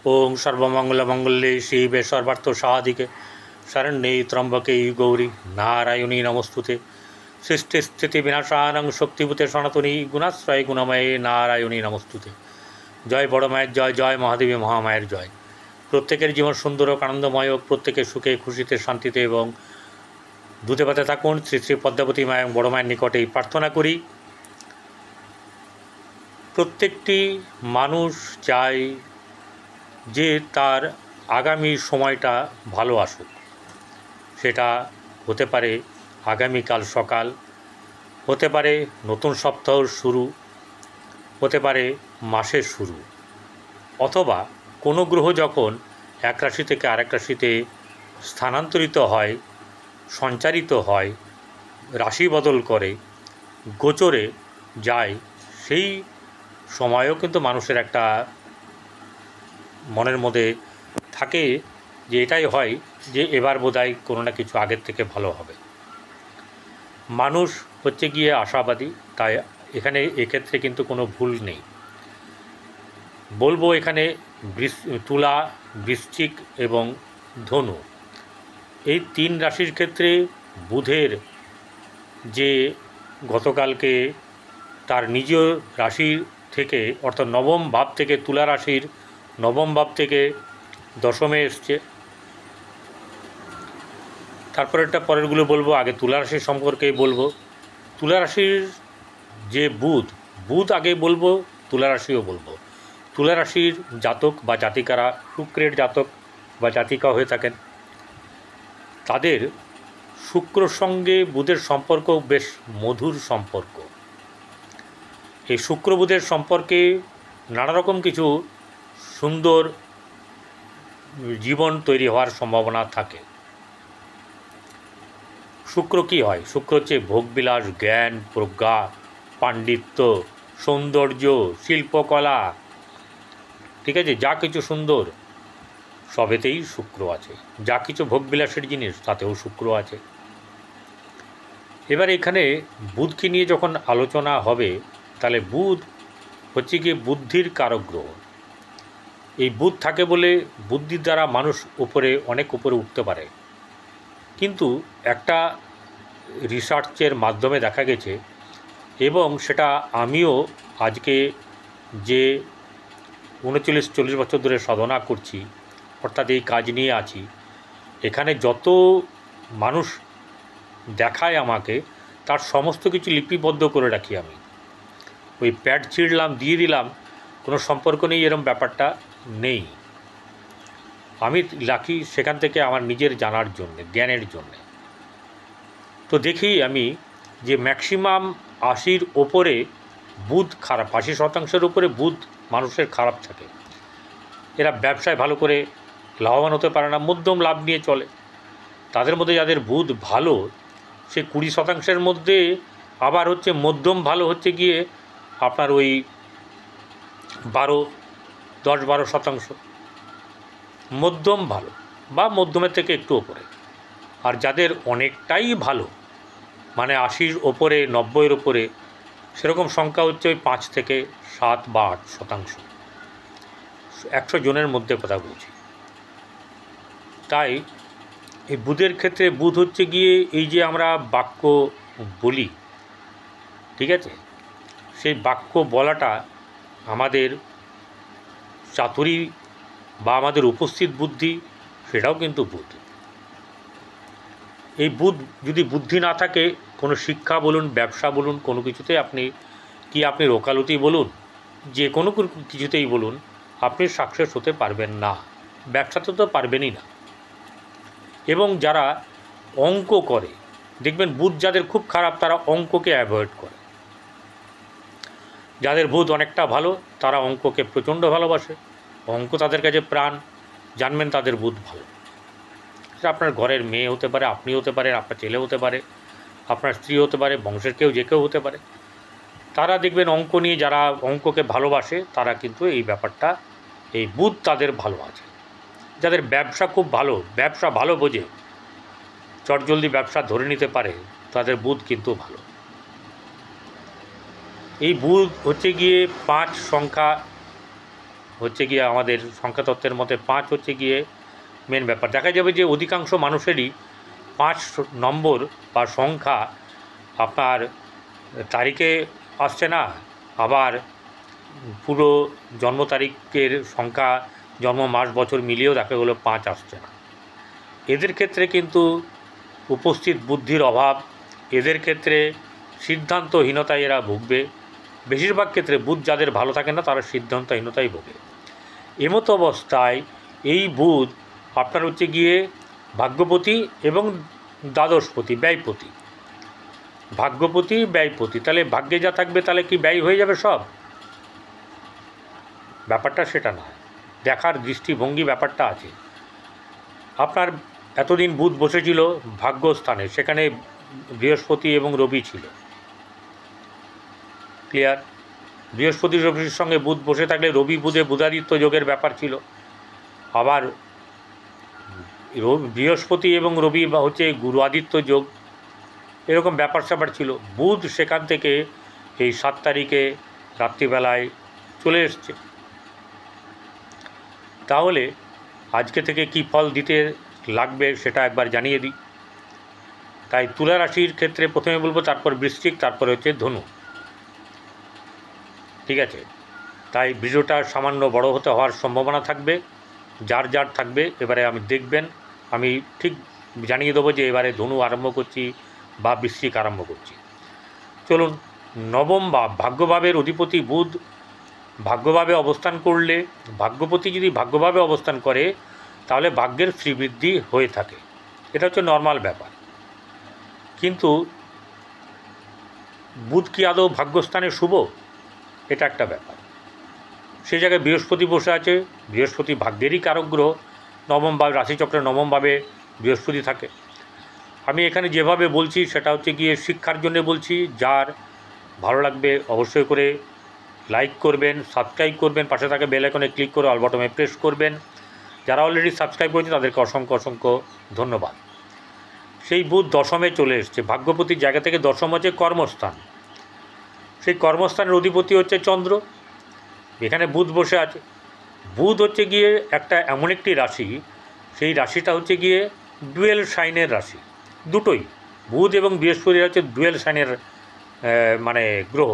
ओं सर्वमंगलमंगल्ये शिवे सर्वार्थसाधिके शरण्ये त्र्यंबके गौरी नारायणी नमस्तुते सृष्टिस्थितिविनाशानं शक्तिभूते सनातनी गुणाश्रय गुणमये नारायणी नमस्तुते। जय बड़ मायर जय, जय महादेवी महामायर जय। प्रत्येकेर जीवन सुंदर और आनंदमय होक, प्रत्येके सुखे खुशिते शांतिते एवं दूधे पाते थाकुन। श्री श्री पद्मावती माय बड़ मायर निकटे प्रार्थना करी प्रत्येकटी मानुष चाय যে তার আগামী সময়টা ভালো আসুক। সেটা হতে পারে আগামীকাল সকাল, হতে পারে নতুন সপ্তাহের শুরু, হতে পারে মাসের শুরু, অথবা কোনো গ্রহ যখন এক রাশি থেকে আরেক রাশিতে স্থানান্তরিত হয়, সঞ্চারিত হয়, রাশি বদল করে, গোচরে যায়, সেই সময়ও কিন্তু মানুষের একটা মনের মধ্যে থাকে যে এটাই হয় যে এবার বোধহয় কোনো না কিছু আগের থেকে ভালো হবে। মানুষ হচ্ছে গিয়ে আশাবাদী, তাই এখানে এক্ষেত্রে কিন্তু কোনো ভুল নেই। বলবো এখানে তুলা, বৃশ্চিক এবং ধনু এই তিন রাশির ক্ষেত্রে বুধের যে গতকালকে তার নিজ রাশি থেকে অর্থাৎ নবম ভাব থেকে তুলা রাশির নবম ভাব থেকে দশমে এসছে। তারপর একটা পরেরগুলো বলবো, আগে তুলা রাশির সম্পর্কেই বলবো। তুলা রাশির যে বুধ আগে বলবো, তুলা রাশিও বলবো। তুলা রাশির জাতক বা জাতিকারা শুক্রের জাতক বা জাতিকা হয়ে থাকেন, তাদের শুক্রর সঙ্গে বুধের সম্পর্ক বেশ মধুর সম্পর্ক। এই শুক্র বুধের সম্পর্কে নানা রকম কিছু সুন্দর জীবন তৈরি হওয়ার সম্ভাবনা থাকে। শুক্র কী হয়? শুক্র হচ্ছে ভোগবিলাস, জ্ঞান, প্রজ্ঞা, পাণ্ডিত্য, সৌন্দর্য, শিল্পকলা, ঠিক আছে, যা কিছু সুন্দর সবেতেই শুক্র আছে। যা কিছু ভোগবিলাসের জিনিস তাতেও শুক্র আছে। এবার এখানে বুধকে নিয়ে যখন আলোচনা হবে, তাহলে বুধ হচ্ছে গিয়ে বুদ্ধির কারক গ্রহ। এই বুধ থাকে বলে বুদ্ধির দ্বারা মানুষ অনেক উপরে উঠতে পারে। কিন্তু একটা রিসার্চের মাধ্যমে দেখা গেছে, এবং সেটা আমিও আজকে যে 39-40 বছর ধরে সাধনা করছি, অর্থাৎ এই কাজ নিয়ে আছি, এখানে যত মানুষ দেখায় আমাকে তার সমস্ত কিছু লিপিবদ্ধ করে রাখি আমি। ওই প্যাড ছিঁড়লাম দিয়ে দিলাম কোনো সম্পর্ক নেই এরম ব্যাপারটা নেই। আমি রাখি সেখান থেকে আমার নিজের জানার জন্যে, জ্ঞানের জন্যে। তো দেখি আমি যে ম্যাক্সিমাম 80-র ওপরে বুধ খারাপ, 80% উপরে বুধ মানুষের খারাপ থাকে। এরা ব্যবসায় ভালো করে লাভবান হতে পারে না, মধ্যম লাভ নিয়ে চলে। তাদের মধ্যে যাদের বুধ ভালো, সে 20%-এর মধ্যে আবার হচ্ছে মধ্যম ভালো হচ্ছে গিয়ে আপনার ওই 10-12% মধ্যম ভালো বা মধ্যমের থেকে একটু ওপরে। আর যাদের অনেকটাই ভালো, মানে 80-র ওপরে, 90-এর ওপরে, সেরকম সংখ্যা হচ্ছে ওই 5 থেকে 7 বা 8%। 100 জনের মধ্যে কথা বলছি। তাই এই বুধের ক্ষেত্রে বুধ হচ্ছে গিয়ে এই যে আমরা বাক্য বলি, ঠিক আছে, সেই বাক্য বলাটা আমাদের চাতুরী বা আমাদের উপস্থিত বুদ্ধি, সেটাও কিন্তু বুধ। এই বুধ যদি বুদ্ধি না থাকে, কোনো শিক্ষা বলুন, ব্যবসা বলুন, কোনো কিছুতে আপনি ওকালতি বলুন, যে কোনো কিছুতেই বলুন, আপনি সাকসেস হতে পারবেন না, ব্যবসাতে তো পারবেনই না। এবং যারা অঙ্ক করে, দেখবেন বুধ যাদের খুব খারাপ তারা অঙ্ককে অ্যাভয়েড করে। যাদের বুধ অনেকটা ভালো তারা অঙ্ককে প্রচণ্ড ভালোবাসে, অঙ্ক তাদের কাছে প্রাণ। জানবেন তাদের বুধ ভালো। সেটা আপনার ঘরের মেয়ে হতে পারে, আপনি হতে পারেন, আপনার ছেলে হতে পারে, আপনার স্ত্রী হতে পারে, বংশের কেউ যে কেউ হতে পারে। তারা দেখবেন অঙ্ক নিয়ে যারা অঙ্ককে ভালোবাসে তারা কিন্তু এই ব্যাপারটা, এই বুধ তাদের ভালো আছে। যাদের ব্যবসা খুব ভালো, ব্যবসা ভালো বোঝে, চটজলদি ব্যবসা ধরে নিতে পারে, তাদের বুধ কিন্তু ভালো। এই বুধ হচ্ছে গিয়ে 5 সংখ্যা হচ্ছে গিয়ে আমাদের সংখ্যাতত্ত্বের মতে 5 হচ্ছে গিয়ে মেন ব্যাপার। দেখা যাবে যে অধিকাংশ মানুষেরই 5 নম্বর বা সংখ্যা আপনার তারিখে আসছে না, আবার পুরো জন্ম তারিখের সংখ্যা, জন্ম মাস বছর মিলিয়েও দেখা গেলো 5 আসছে না। এদের ক্ষেত্রে কিন্তু উপস্থিত বুদ্ধির অভাব, এদের ক্ষেত্রে সিদ্ধান্তহীনতায় এরা ভুগবে। বেশিরভাগ ক্ষেত্রে বুধ যাদের ভালো থাকে না তারা সিদ্ধান্তহীনতায় ভোগে। এমতো অবস্থায় এই বুধ আপনার হচ্ছে গিয়ে ভাগ্যপতি এবং দ্বাদশপতি, ব্যয়পতি। ভাগ্যপতি ব্যয়পতি, তাহলে ভাগ্যে যা থাকবে তাহলে কি ব্যয় হয়ে যাবে সব? ব্যাপারটা সেটা না, দেখার দৃষ্টিভঙ্গি ব্যাপারটা আছে। আপনার এতদিন বুধ বসেছিল ভাগ্যস্থানে, সেখানে বৃহস্পতি এবং রবি ছিল, ক্লিয়ার? বৃহস্পতি রবির সঙ্গে বুধ বসে থাকলে রবি বুধে বুধাদিত্য যোগের ব্যাপার ছিল। আবার বৃহস্পতি এবং রবি বা হচ্ছে গুরু আদিত্য যোগ, এরকম ব্যাপার স্যাপার ছিল। বুধ সেখান থেকে এই 7 তারিখে রাত্রিবেলায় চলে এসছে। তাহলে আজকে থেকে কি ফল দিতে লাগবে সেটা একবার জানিয়ে দিই। তাই তুলা রাশির ক্ষেত্রে প্রথমে বলবো, তারপর বৃশ্চিক, তারপরে হচ্ছে ধনু, ঠিক আছে? তাই ভিডিওটা সামান্য বড় হতে হওয়ার সম্ভাবনা থাকবে, যার যার থাকবে। এবারে আমি দেখবেন, আমি ঠিক জানিয়ে দেবো যে এবারে ধনু আরম্ভ করছি বা বৃশ্চিক আরম্ভ করছি। চলুন, নবম ভাব, ভাগ্যভাবের অধিপতি বুধ ভাগ্যভাবে অবস্থান করলে, ভাগ্যপতি যদি ভাগ্যভাবে অবস্থান করে তাহলে ভাগ্যের শ্রীবৃদ্ধি হয়ে থাকে, এটা হচ্ছে নর্মাল ব্যাপার। কিন্তু বুধ কি আদৌ ভাগ্যস্থানে শুভ? এটা একটা ব্যাপার। সে জায়গায় বৃহস্পতি বসে আছে, বৃহস্পতি ভাগ্যেরই কারক গ্রহ, নবম ভাব, রাশিচক্রের নবমভাবে বৃহস্পতি থাকে। আমি এখানে যেভাবে বলছি সেটা হচ্ছে গিয়ে শিক্ষার জন্য বলছি। যার ভালো লাগবে অবশ্যই করে লাইক করবেন, সাবস্ক্রাইব করবেন, পাশে থাকা বেল আইকনে ক্লিক করে অল বাটনে প্রেস করবেন। যারা অলরেডি সাবস্ক্রাইব করেছে তাদেরকে অসংখ্য অসংখ্য ধন্যবাদ। সেই বুধ দশমে চলে এসছে, ভাগ্যপতির জায়গা থেকে দশম হচ্ছে কর্মস্থান। সেই কর্মস্থানের অধিপতি হচ্ছে চন্দ্র, এখানে বুধ বসে আছে। বুধ হচ্ছে গিয়ে একটা এমন একটি রাশি, সেই রাশিটা হচ্ছে গিয়ে ডুয়েল সাইনের রাশি। দুটোই বুধ এবং বৃহস্পতি হচ্ছে ডুয়েল সাইনের মানে গ্রহ।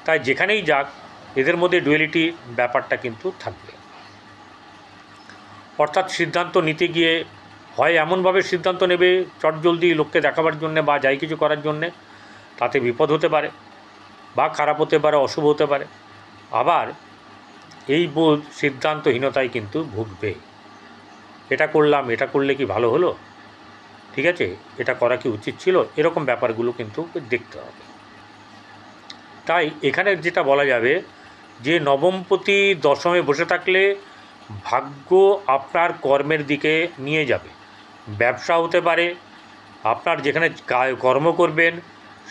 তাই যেখানেই যাক এদের মধ্যে ডুয়েলিটি ব্যাপারটা কিন্তু থাকবে। অর্থাৎ সিদ্ধান্ত নিতে গিয়ে হয় এমনভাবে সিদ্ধান্ত নেবে চটজলদি লোককে দেখাবার জন্যে বা যাই কিছু করার জন্যে, তাতে বিপদ হতে পারে বা খারাপ হতে পারে, অশুভ হতে পারে। আবার এই বুধ সিদ্ধান্তহীনতায় কিন্তু ভুগবে। এটা করলাম, এটা করলে কি ভালো হলো, ঠিক আছে, এটা করা কি উচিত ছিল, এরকম ব্যাপারগুলো কিন্তু দেখতে হবে। তাই এখানে যেটা বলা যাবে যে নবমপতি দশমে বসে থাকলে ভাগ্য আপনার কর্মের দিকে নিয়ে যাবে। ব্যবসা হতে পারে, আপনার যেখানে কর্ম করবেন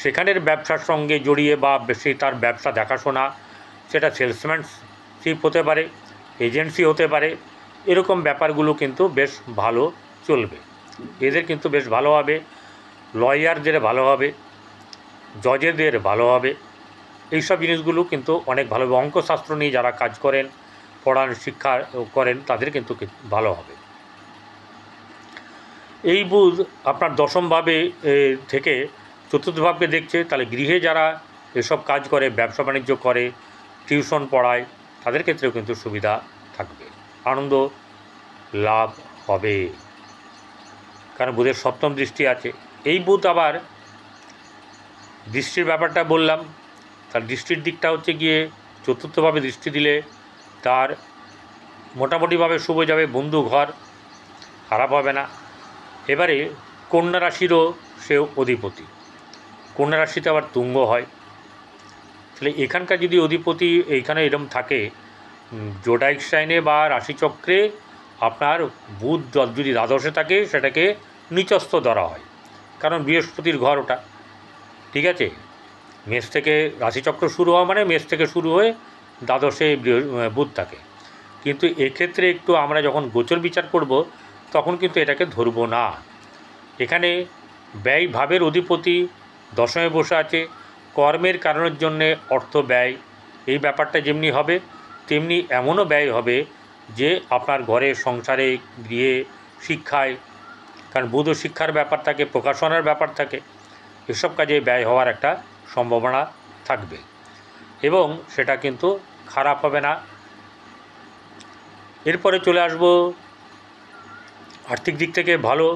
সেখানের ব্যবসার সঙ্গে জড়িয়ে বা বেশি তার ব্যবসা দেখাশোনা, সেটা সেলসম্যানশিপ হতে পারে, এজেন্সি হতে পারে, এরকম ব্যাপারগুলো কিন্তু বেশ ভালো চলবে। এদের কিন্তু বেশ ভালো হবে, লয়ারদের ভালো হবে, জজেদের ভালো হবে, এইসব জিনিসগুলো কিন্তু অনেক ভালো হবে। অঙ্কশাস্ত্র নিয়ে যারা কাজ করেন, পড়ান, শিক্ষা করেন, তাদের কিন্তু ভালো হবে। এই বুধ আপনার দশমভাবে থেকে চতুর্থভাবকে দেখছে, তাহলে গৃহে যারা এসব কাজ করে, ব্যবসা বাণিজ্য করে, টিউশন পড়ায়, তাদের ক্ষেত্রেও কিন্তু সুবিধা থাকবে, আনন্দ লাভ হবে, কারণ বুধের সপ্তম দৃষ্টি আছে। এই বুধ আবার দৃষ্টির ব্যাপারটা বললাম, তার দৃষ্টির দিকটা হচ্ছে গিয়ে চতুর্থভাবে দৃষ্টি দিলে তার মোটামুটিভাবে শুভ যাবে, বন্ধু ঘর, খারাপ হবে না। এবারে কন্যা রাশিরও সে অধিপতি, কন্যা রাশিতে আবার তুঙ্গ হয়। তাহলে এখানকার যদি অধিপতি এইখানে এরম থাকে জোডাইক সাইনে বা রাশিচক্রে, আপনার বুধ যদি দ্বাদশে থাকে সেটাকে নিচস্থ ধরা হয়, কারণ বৃহস্পতির ঘর ওটা, ঠিক আছে। মেষ থেকে রাশিচক্র শুরু হওয়া মানে মেষ থেকে শুরু হয়ে দ্বাদশে বুধ থাকে। কিন্তু এক্ষেত্রে একটু আমরা যখন গোচর বিচার করব তখন কিন্তু এটাকে ধরব না। এখানে ব্যয় ভাবের অধিপতি দশমে বসে আছে, কর্মের কারণের জন্যে অর্থ ব্যয়, এই ব্যাপারটা যেমনি হবে তেমনি এমনও ব্যয় হবে যে আপনার ঘরে, সংসারে, গৃহে, শিক্ষায়, কারণ বুধও শিক্ষার ব্যাপার থাকে, প্রকাশনার ব্যাপার থাকে, এসব কাজে ব্যয় হওয়ার একটা সম্ভাবনা থাকবে এবং সেটা কিন্তু খারাপ হবে না। এরপরে চলে আসব আর্থিক দিক থেকে ভালো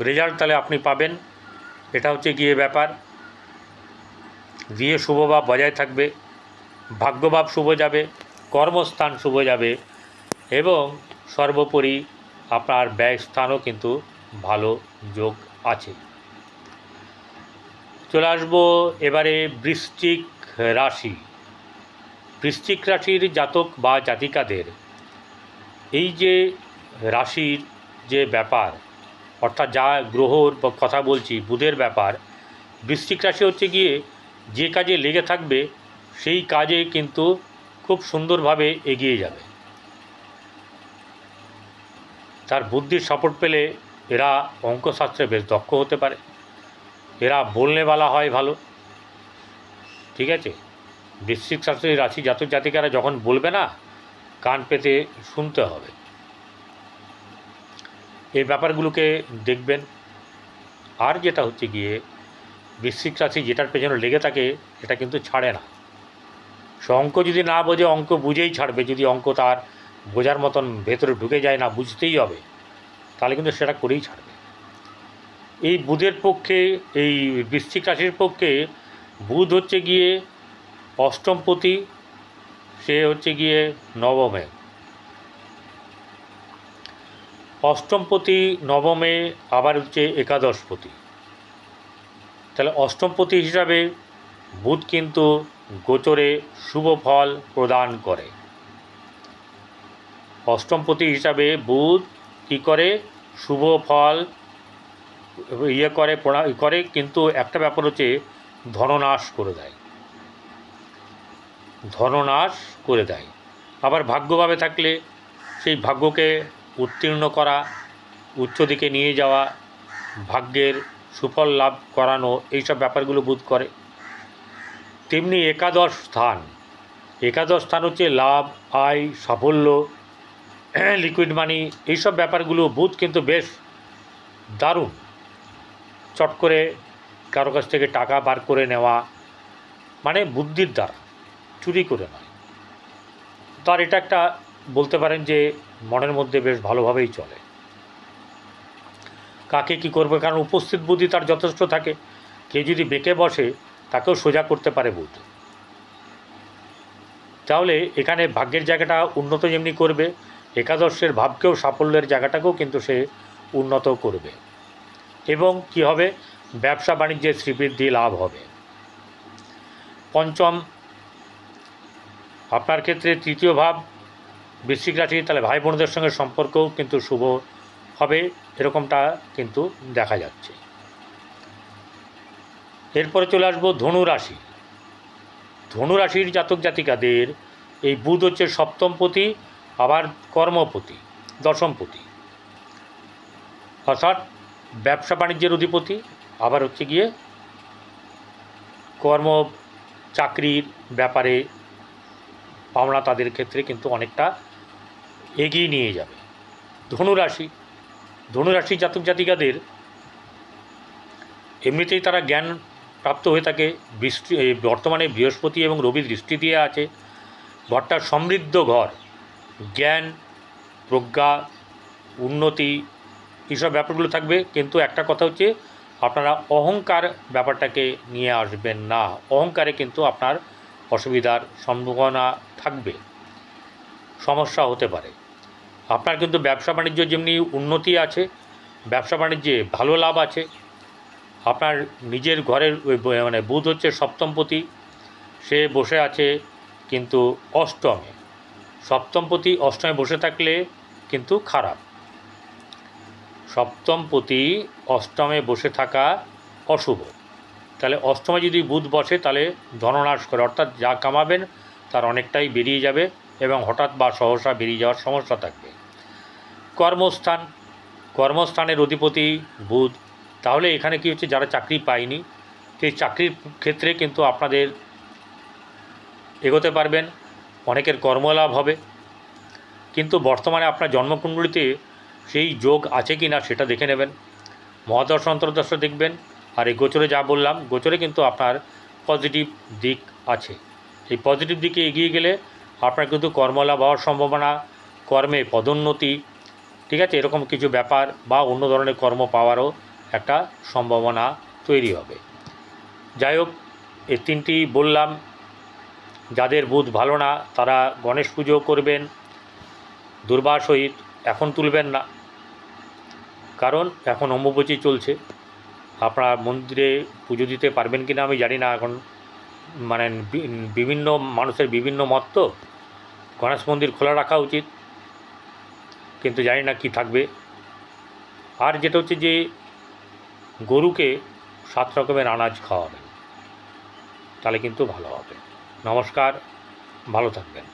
রেজাল্ট তাহলে আপনি পাবেন। এটা হচ্ছে গিয়ে ব্যাপার, গৃহে শুভভাব বজায় থাকবে, ভাগ্যভাব শুভ যাবে, কর্মস্থান শুভ যাবে এবং সর্বোপরি আপনার ব্যয়স্থানও কিন্তু ভালো যোগ আছে। চলে আসবো এবারে বৃশ্চিক রাশি। বৃশ্চিক রাশির জাতক বা জাতিকাদের এই যে রাশির যে ব্যাপার, অর্থাৎ যা গ্রহর কথা বলছি, বুধের ব্যাপার, বৃশ্চিক রাশি হচ্ছে গিয়ে যে কাজে লেগে থাকবে সেই কাজে কিন্তু খুব সুন্দরভাবে এগিয়ে যাবে। তার বুদ্ধির সাপোর্ট পেলে এরা অঙ্কশাস্ত্রে বেশ দক্ষ হতে পারে, এরা বলনেওয়ালা হয় ভালো, ঠিক আছে। বৃশ্চিক রাশির রাশি জাতক জাতিকারা যখন বলবে না, কান পেতে শুনতে হবে। এই ব্যাপারগুলোকে দেখবেন। আর যেটা হচ্ছে গিয়ে বৃশ্চিক রাশি যেটার পেছনে লেগে থাকে এটা কিন্তু ছাড়ে না। সে অঙ্ক যদি না বোঝে, অঙ্ক বুঝেই ছাড়বে। যদি অঙ্ক তার বোঝার মতন ভেতরে ঢুকে যায়, না বুঝতেই হবে, তাহলে কিন্তু সেটা করেই ছাড়বে। এই বুধের পক্ষে, এই বৃশ্চিক রাশির পক্ষে বুধ হচ্ছে গিয়ে অষ্টমপতি, সে হচ্ছে গিয়ে নবমে। অষ্টমপতি নবমে, আবার হচ্ছে একাদশপতি। তাহলে অষ্টমপতি হিসাবে বুধ কিন্তু গোচরে শুভ ফল প্রদান করে। অষ্টমপতি হিসাবে বুধ কী করে? শুভ ফল করে, কিন্তু একটা ব্যাপার হচ্ছে ধননাশ করে দেয়, ধননাশ করে দেয়। আবার ভাগ্যভাবে থাকলে সেই ভাগ্যকে উত্তীর্ণ করা, উচ্চ দিকে নিয়ে যাওয়া, ভাগ্যের সুফল লাভ করানো, এইসব ব্যাপারগুলো বুধ করে। তেমনি একাদশ স্থান, একাদশ স্থান হচ্ছে লাভ, আয়, সাফল্য, লিকুইড মানি, এইসব ব্যাপারগুলো বুধ কিন্তু বেশ দারুণ। চট করে কারো কাছ থেকে টাকা বার করে নেওয়া, মানে বুদ্ধির দ্বারা, চুরি করে নয়। তার এটা একটা বলতে পারেন যে মনের মধ্যে বেশ ভালোভাবেই চলে। কাকে কি করবে, কারণ উপস্থিত বুদ্ধি তার যথেষ্ট থাকে। কেউ যদি বেঁকে বসে তাকেও সোজা করতে পারে বুধ। তাহলে এখানে ভাগ্যের জায়গাটা উন্নত যেমনি করবে, একাদশের ভাবকেও, সাফল্যের জায়গাটাকেও কিন্তু সে উন্নত করবে। এবং কি হবে? ব্যবসা বাণিজ্যের শ্রীবৃদ্ধি লাভ হবে। পঞ্চম, আপনার ক্ষেত্রে তৃতীয় ভাব বৃশ্চিক রাশি, তাহলে ভাই বোনদের সঙ্গে সম্পর্কও কিন্তু শুভ হবে, এরকমটা কিন্তু দেখা যাচ্ছে। এরপরে চলে আসবো ধনু রাশি। ধনু রাশির জাতক জাতিকাদের এই বুধ হচ্ছে সপ্তমপতি, আবার কর্মপতি, দশমপতি, অর্থাৎ ব্যবসা বাণিজ্যের অধিপতি, আবার হচ্ছে গিয়ে কর্ম চাকরির ব্যাপারে পাওনা তাদের ক্ষেত্রে কিন্তু অনেকটা এগিয়ে নিয়ে যাবে। ধনুরাশি, ধনুরাশি জাতক জাতিকাদের এমনিতেই তারা জ্ঞান প্রাপ্ত হয়ে থাকে। বর্তমানে বৃহস্পতি এবং রবি দৃষ্টি দিয়ে আছে। ঘরটা সমৃদ্ধ ঘর, জ্ঞান, প্রজ্ঞা, উন্নতি, এইসব ব্যাপারগুলো থাকবে। কিন্তু একটা কথা হচ্ছে, আপনারা অহংকার ব্যাপারটাকে নিয়ে আসবেন না। অহংকারে কিন্তু আপনার অসুবিধার সম্ভাবনা থাকবে, সমস্যা হতে পারে। আপনার কিন্তু ব্যবসা বাণিজ্য যেমনি উন্নতি আছে, ব্যবসা বাণিজ্যে ভালো লাভ আছে। আপনার নিজের ঘরের মানে বুধ হচ্ছে সপ্তমপতি, সে বসে আছে কিন্তু অষ্টমে। সপ্তমপতি অষ্টমে বসে থাকলে কিন্তু খারাপ। সপ্তমপতি অষ্টমে বসে থাকা অশুভ। তাহলে অষ্টমে যদি বুধ বসে তাহলে ধননাশ করে, অর্থাৎ যা কামাবেন তার অনেকটাই বেরিয়ে যাবে এবং হঠাৎ বা সহসা বেরিয়ে যাওয়ার সমস্যা থাকবে। কর্মস্থান, কর্মস্থানের অধিপতি বুধ। তাহলে এখানে কি হচ্ছে, যারা চাকরি পায়নি সেই চাকরির ক্ষেত্রে কিন্তু আপনাদের এগোতে পারবেন। অনেকের কর্মলাভ হবে। কিন্তু বর্তমানে আপনার জন্মকুণ্ডলিতে সেই যোগ আছে কি না সেটা দেখে নেবেন, মহাদশা অন্তর্দশা দেখবেন। আর এই গোচরে যা বললাম, গোচরে কিন্তু আপনার পজিটিভ দিক আছে। এই পজিটিভ দিকে এগিয়ে গেলে আপনার কিন্তু কর্মলাভ হওয়ার সম্ভাবনা, কর্মে পদোন্নতি, ঠিক আছে, এরকম কিছু ব্যাপার বা অন্য ধরনের কর্ম পাওয়ারও একটা সম্ভাবনা তৈরি হবে। যাই হোক, এই তিনটি বললাম। যাদের বুধ ভালো না তারা গণেশ পুজো করবেন দুর্বা সহিত। এখন তুলবেন না, কারণ এখন অম্বুবাচী চলছে। আপনারা মন্দিরে পুজো দিতে পারবেন কি না আমি জানি না। এখন মানে বিভিন্ন মানুষের বিভিন্ন মত, তো গণেশ মন্দির খোলা রাখা উচিত, কিন্তু জানি না কি থাকবে। আর যেটা হচ্ছে যে গরুকে 7 রকমের আনাজ খাওয়াবেন, তাহলে কিন্তু ভালো হবে। নমস্কার, ভালো থাকবেন।